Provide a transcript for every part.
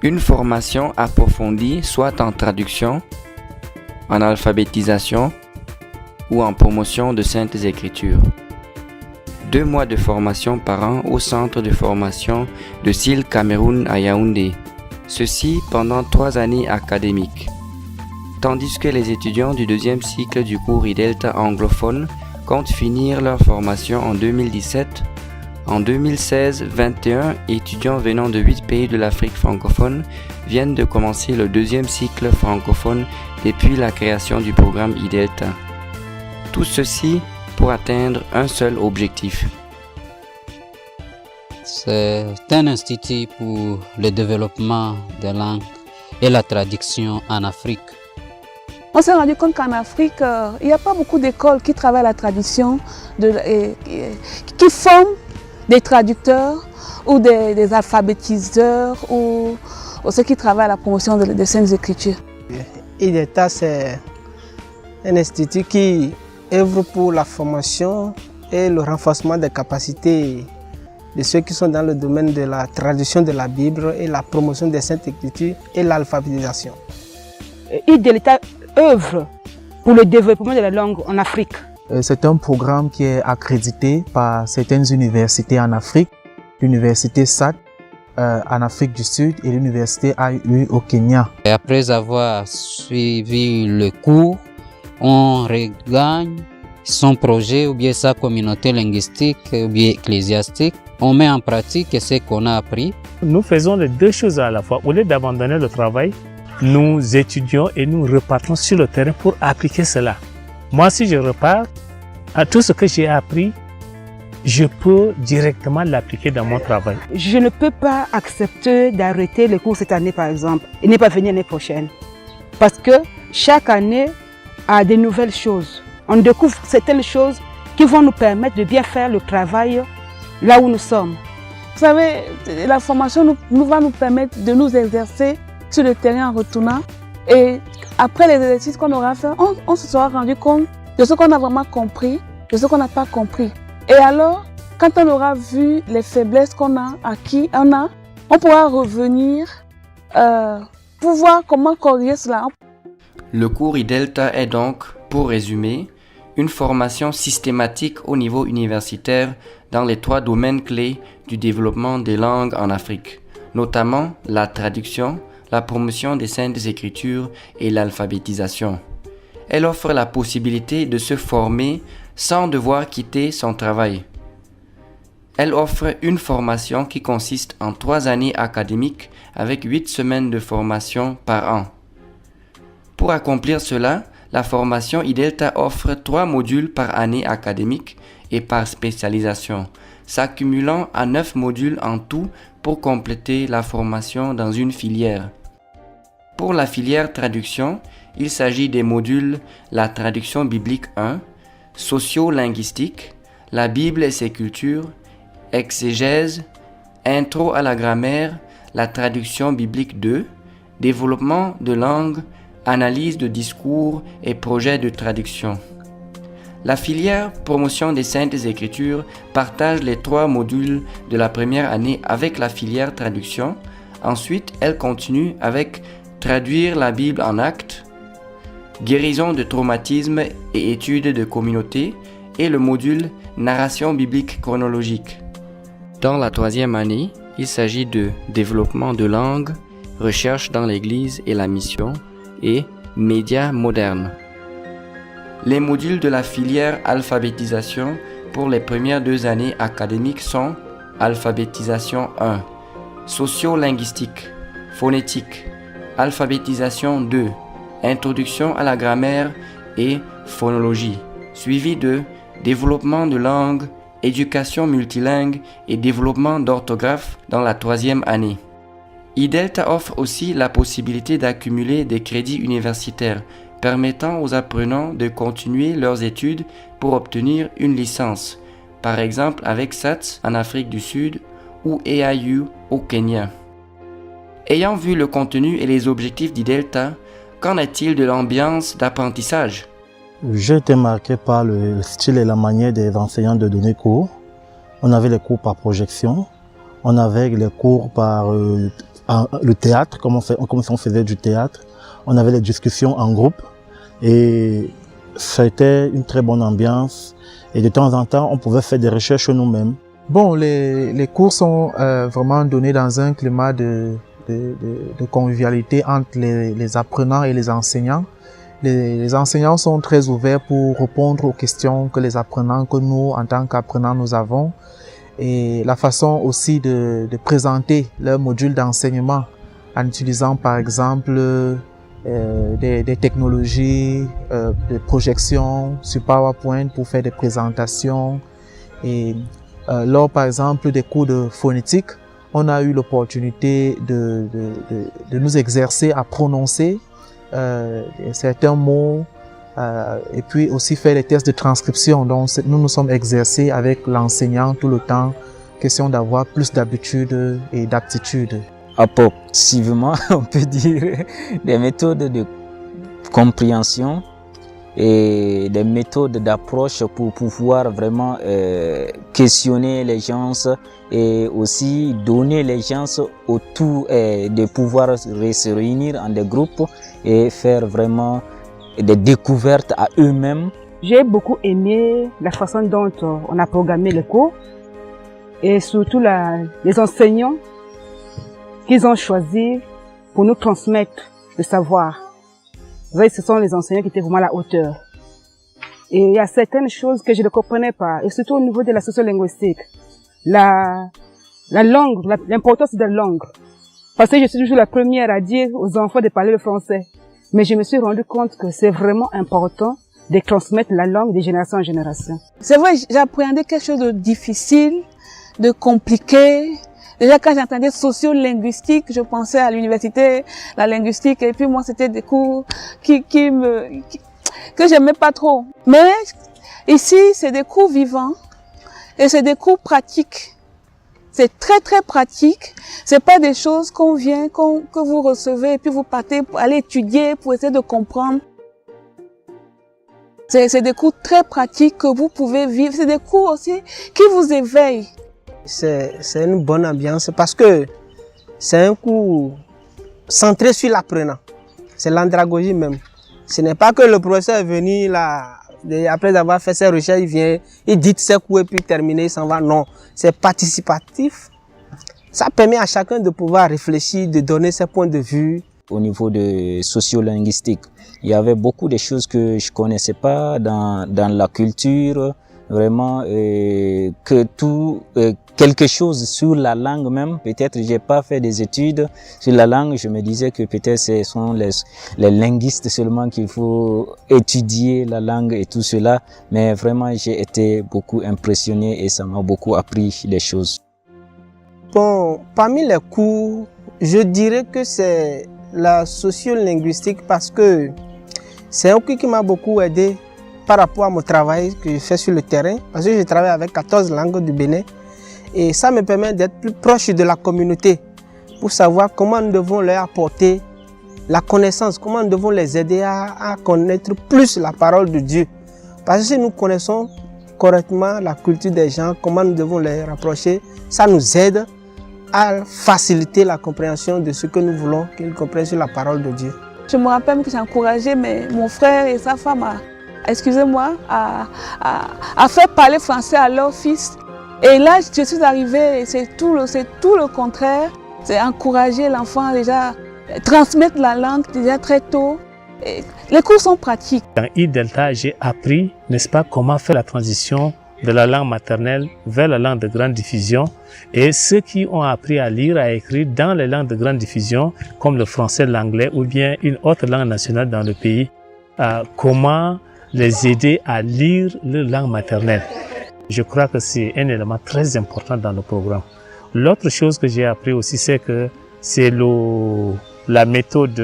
Une formation approfondie, soit en traduction, en alphabétisation ou en promotion de Saintes Écritures. 2 mois de formation par an au centre de formation de SIL Cameroun à Yaoundé. Ceci pendant 3 années académiques. Tandis que les étudiants du 2e cycle du cours IDELTA anglophone comptent finir leur formation en 2017. En 2016, 21 étudiants venant de 8 pays de l'Afrique francophone viennent de commencer le 2e cycle francophone depuis la création du programme IDELTA. Tout ceci pour atteindre un seul objectif. C'est un institut pour le développement des langues et la traduction en Afrique. On s'est rendu compte qu'en Afrique, il n'y a pas beaucoup d'écoles qui travaillent la traduction, qui forment des traducteurs ou des alphabétiseurs ou ceux qui travaillent à la promotion des Saintes Écritures. IDELTA, c'est un institut qui œuvre pour la formation et le renforcement des capacités de ceux qui sont dans le domaine de la traduction de la Bible et la promotion des Saintes Écritures et l'alphabétisation. IDELTA œuvre pour le développement de la langue en Afrique. C'est un programme qui est accrédité par certaines universités en Afrique, l'université SAT en Afrique du Sud et l'université IU au Kenya. Et après avoir suivi le cours, on regagne son projet ou bien sa communauté linguistique ou bien ecclésiastique. On met en pratique ce qu'on a appris. Nous faisons les 2 choses à la fois. Au lieu d'abandonner le travail, nous étudions et nous repartons sur le terrain pour appliquer cela. Moi, si je repars, à tout ce que j'ai appris, je peux directement l'appliquer dans mon travail. Je ne peux pas accepter d'arrêter les cours cette année, par exemple, et ne pas venir l'année prochaine. Parce que chaque année a des nouvelles choses. On découvre certaines choses qui vont nous permettre de bien faire le travail là où nous sommes. Vous savez, la formation va nous permettre de nous exercer sur le terrain en retournant. Et après les exercices qu'on aura fait, on se sera rendu compte de ce qu'on a vraiment compris, de ce qu'on n'a pas compris. Et alors, quand on aura vu les faiblesses qu'on a acquis, on pourra revenir pour voir comment corriger cela. Le cours IDELTA est donc, pour résumer, une formation systématique au niveau universitaire dans les 3 domaines clés du développement des langues en Afrique, notamment la traduction, la promotion des Saintes Écritures et l'alphabétisation. Elle offre la possibilité de se former sans devoir quitter son travail. Elle offre une formation qui consiste en 3 années académiques avec 8 semaines de formation par an. Pour accomplir cela, la formation IDELTA offre 3 modules par année académique et par spécialisation, s'accumulant à 9 modules en tout pour compléter la formation dans une filière. Pour la filière traduction, il s'agit des modules la traduction biblique 1, socio-linguistique, la Bible et ses cultures, exégèse, intro à la grammaire, la traduction biblique 2, développement de langue, analyse de discours et projet de traduction. La filière promotion des Saintes Écritures partage les 3 modules de la première année avec la filière traduction. Ensuite, elle continue avec traduire la Bible en actes, guérison de traumatisme et études de communauté et le module narration biblique chronologique. Dans la 3e année, il s'agit de développement de langue, recherche dans l'Église et la mission et médias modernes. Les modules de la filière alphabétisation pour les premières 2 années académiques sont alphabétisation 1, socio-linguistique, phonétique, alphabétisation 2, introduction à la grammaire et phonologie, suivi de développement de langue, éducation multilingue et développement d'orthographe dans la 3e année. IDELTA offre aussi la possibilité d'accumuler des crédits universitaires permettant aux apprenants de continuer leurs études pour obtenir une licence, par exemple avec SAT en Afrique du Sud ou AIU au Kenya. Ayant vu le contenu et les objectifs d'IDELTA, qu'en est-il de l'ambiance d'apprentissage? J'ai été marqué par le style et la manière des enseignants de donner cours. On avait les cours par projection, on avait les cours par le théâtre, comme on faisait du théâtre. On avait les discussions en groupe et c'était une très bonne ambiance. Et de temps en temps, on pouvait faire des recherches nous-mêmes. Bon, les cours sont vraiment donnés dans un climat de convivialité entre les apprenants et les enseignants. Les enseignants sont très ouverts pour répondre aux questions que les apprenants, que nous, en tant qu'apprenants, nous avons. Et la façon aussi de présenter leur module d'enseignement en utilisant par exemple des technologies de projection sur PowerPoint pour faire des présentations. Et lors par exemple des cours de phonétique, on a eu l'opportunité de nous exercer à prononcer certains mots et puis aussi faire des tests de transcription. Donc nous nous sommes exercés avec l'enseignant tout le temps, question d'avoir plus d'habitude et d'aptitude. Approximativement, on peut dire, des méthodes de compréhension et des méthodes d'approche pour pouvoir vraiment questionner les gens et aussi donner les gens autour de pouvoir se réunir en des groupes et faire vraiment des découvertes à eux-mêmes. J'ai beaucoup aimé la façon dont on a programmé les cours et surtout les enseignants qu'ils ont choisi pour nous transmettre le savoir. Vous voyez, ce sont les enseignants qui étaient vraiment à la hauteur. Et il y a certaines choses que je ne comprenais pas, et surtout au niveau de la sociolinguistique. La langue, l'importance de la langue. Parce que je suis toujours la première à dire aux enfants de parler le français. Mais je me suis rendu compte que c'est vraiment important de transmettre la langue de génération en génération. C'est vrai, j'appréhendais quelque chose de difficile, de compliqué. Déjà, quand j'entendais sociolinguistique, je pensais à l'université, la linguistique, et puis moi, c'était des cours que j'aimais pas trop. Mais ici, c'est des cours vivants et c'est des cours pratiques. C'est très, très pratique. C'est pas des choses que vous recevez et puis vous partez pour aller étudier, pour essayer de comprendre. C'est des cours très pratiques que vous pouvez vivre. C'est des cours aussi qui vous éveillent. C'est une bonne ambiance parce que c'est un cours centré sur l'apprenant. C'est l'andragogie même. Ce n'est pas que le professeur est venu là, après avoir fait ses recherches, il vient, il dit ses cours et puis terminé, il s'en va. Non, c'est participatif. Ça permet à chacun de pouvoir réfléchir, de donner ses points de vue. Au niveau de sociolinguistique, il y avait beaucoup de choses que je connaissais pas dans la culture. Vraiment quelque chose sur la langue même. Peut-être j'ai pas fait des études sur la langue. Je me disais que peut-être ce sont les linguistes seulement qu'il faut étudier la langue et tout cela. Mais vraiment j'ai été beaucoup impressionné et ça m'a beaucoup appris des choses. Bon, parmi les cours, je dirais que c'est la sociolinguistique parce que c'est un cours qui m'a beaucoup aidé par rapport à mon travail que je fais sur le terrain, parce que je travaille avec 14 langues du Bénin et ça me permet d'être plus proche de la communauté pour savoir comment nous devons leur apporter la connaissance, comment nous devons les aider à connaître plus la parole de Dieu. Parce que si nous connaissons correctement la culture des gens, comment nous devons les rapprocher, ça nous aide à faciliter la compréhension de ce que nous voulons qu'ils comprennent sur la parole de Dieu. Je me rappelle que j'ai encouragé mon frère et sa femme à faire parler français à leur fils. Et là, je suis arrivée, et c'est tout le contraire. C'est encourager l'enfant déjà, transmettre la langue déjà très tôt. Et les cours sont pratiques. Dans I-Delta, j'ai appris, n'est-ce pas, comment faire la transition de la langue maternelle vers la langue de grande diffusion. Et ceux qui ont appris à lire, à écrire dans les langues de grande diffusion, comme le français, l'anglais ou bien une autre langue nationale dans le pays, comment les aider à lire leur langue maternelle. Je crois que c'est un élément très important dans le programme. L'autre chose que j'ai appris aussi, c'est que c'est la méthode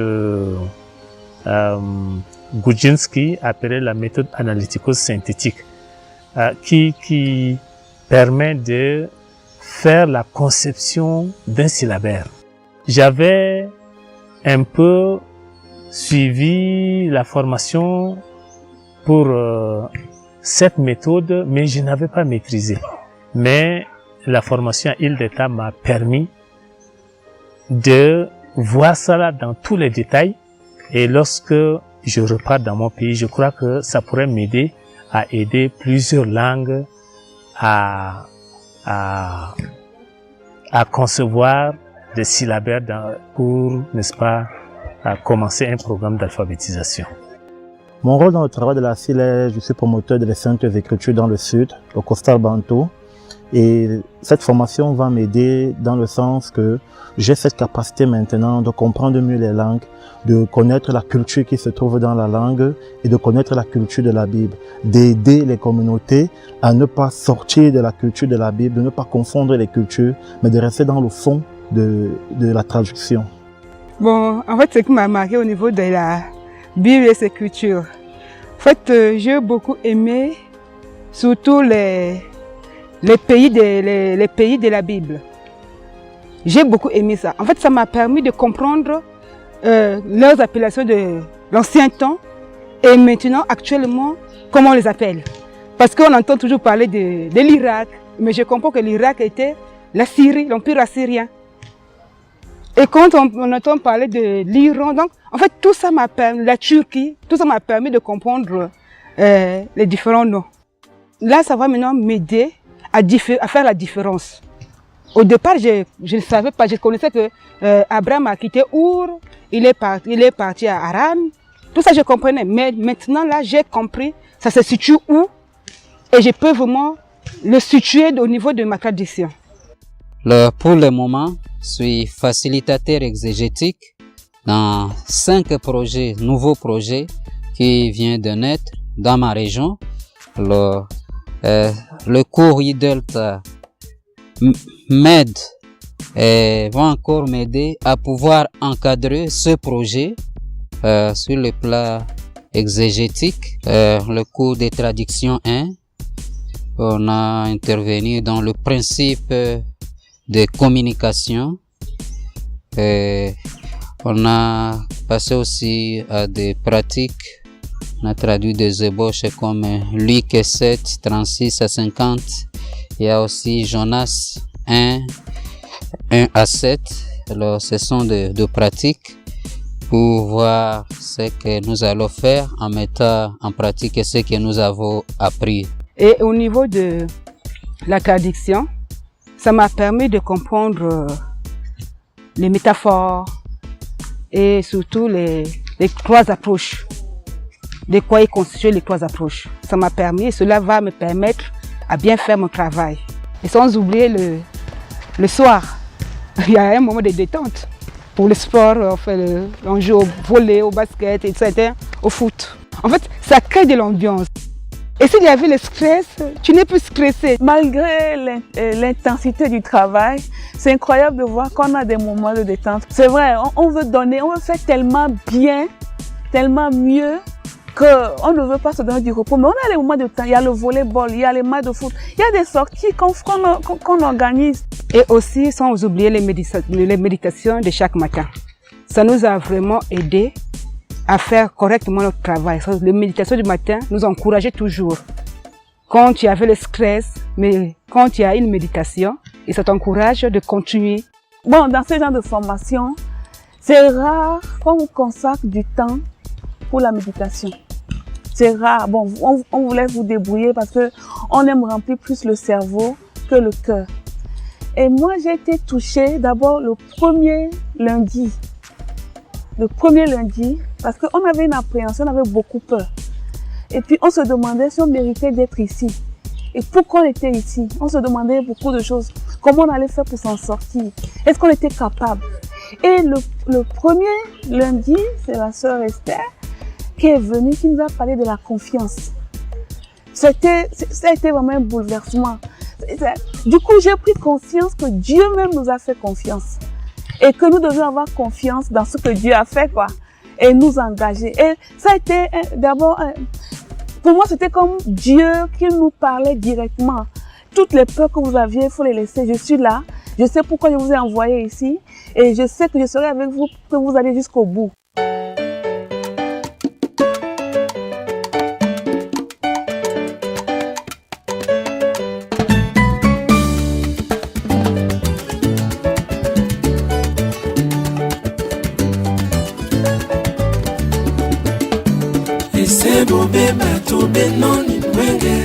Gudzinski, appelée la méthode analytico-synthétique, qui permet de faire la conception d'un syllabaire. J'avais un peu suivi la formation pour cette méthode, mais je n'avais pas maîtrisé. Mais la formation à I-Delta m'a permis de voir cela dans tous les détails. Et lorsque je repars dans mon pays, je crois que ça pourrait m'aider à aider plusieurs langues à concevoir des syllabaires pour, n'est-ce pas, à commencer un programme d'alphabétisation. Mon rôle dans le travail de la CIL est, je suis promoteur des Saintes Écritures dans le Sud, au Coastal Bantu. Et cette formation va m'aider dans le sens que j'ai cette capacité maintenant de comprendre mieux les langues, de connaître la culture qui se trouve dans la langue et de connaître la culture de la Bible, d'aider les communautés à ne pas sortir de la culture de la Bible, de ne pas confondre les cultures, mais de rester dans le fond de la traduction. Bon, en fait, ce qui m'a marqué au niveau de la Bible et ses cultures, en fait, j'ai beaucoup aimé surtout les pays de la Bible. J'ai beaucoup aimé ça. En fait, ça m'a permis de comprendre leurs appellations de l'ancien temps et maintenant, actuellement, comment on les appelle. Parce qu'on entend toujours parler de l'Irak, mais je comprends que l'Irak était la Syrie, l'Empire assyrien. Et quand on entend parler de l'Iran, donc en fait tout ça m'a permis, la Turquie, tout ça m'a permis de comprendre les différents noms. Là, ça va maintenant m'aider à faire la différence. Au départ, je ne savais pas, je connaissais que Abraham a quitté Our, il est parti à Haran. Tout ça, je comprenais. Mais maintenant, là, j'ai compris, ça se situe où et je peux vraiment le situer au niveau de ma tradition. Pour le moment, je suis facilitateur exégétique dans 5 projets, nouveaux projets qui viennent de naître dans ma région. Le cours IDELTA m'aide et va encore m'aider à pouvoir encadrer ce projet sur le plan exégétique. Le cours de traduction 1, on a intervenu dans le principe de communication. On a passé aussi à des pratiques. On a traduit des ébauches comme Luc 7, 36 à 50. Il y a aussi Jonas 1 à 7. Alors, ce sont de pratiques pour voir ce que nous allons faire en mettant en pratique ce que nous avons appris. Et au niveau de la traduction, ça m'a permis de comprendre les métaphores et surtout les 3 approches. De quoi est constitué les 3 approches. Ça m'a permis et cela va me permettre à bien faire mon travail. Et sans oublier le soir, il y a un moment de détente. Pour le sport, on joue au volley, au basket, etc., au foot. En fait, ça crée de l'ambiance. Et s'il y avait le stress, tu n'es plus stressé. Malgré l'intensité du travail, c'est incroyable de voir qu'on a des moments de détente. C'est vrai, on veut donner, on veut faire tellement bien, tellement mieux, qu'on ne veut pas se donner du repos. Mais on a les moments de temps, il y a le volleyball, il y a les matchs de foot, il y a des sorties qu'on organise. Et aussi, sans oublier les méditations de chaque matin. Ça nous a vraiment aidé à faire correctement notre travail. Les méditations du matin nous encourageaient toujours. Quand tu avais le stress, mais quand tu as une méditation, et ça t'encourage de continuer. Bon, dans ce genre de formation, c'est rare qu'on vous consacre du temps pour la méditation. C'est rare. Bon, on vous laisse vous débrouiller parce que on aime remplir plus le cerveau que le cœur. Et moi, j'ai été touchée d'abord le premier lundi. Le premier lundi, parce qu'on avait une appréhension, on avait beaucoup peur. Et puis, on se demandait si on méritait d'être ici. Et pourquoi on était ici? On se demandait beaucoup de choses. Comment on allait faire pour s'en sortir? Est-ce qu'on était capable? Et le premier lundi, c'est la sœur Esther qui est venue, qui nous a parlé de la confiance. Ça a été vraiment un bouleversement. Du coup, j'ai pris conscience que Dieu même nous a fait confiance. Et que nous devions avoir confiance dans ce que Dieu a fait, quoi. Et nous engager. Et ça a été d'abord, pour moi, c'était comme Dieu qui nous parlait directement. Toutes les peurs que vous aviez, il faut les laisser. Je suis là. Je sais pourquoi je vous ai envoyé ici. Et je sais que je serai avec vous, que vous allez jusqu'au bout. Sebo beba to benoni mwenge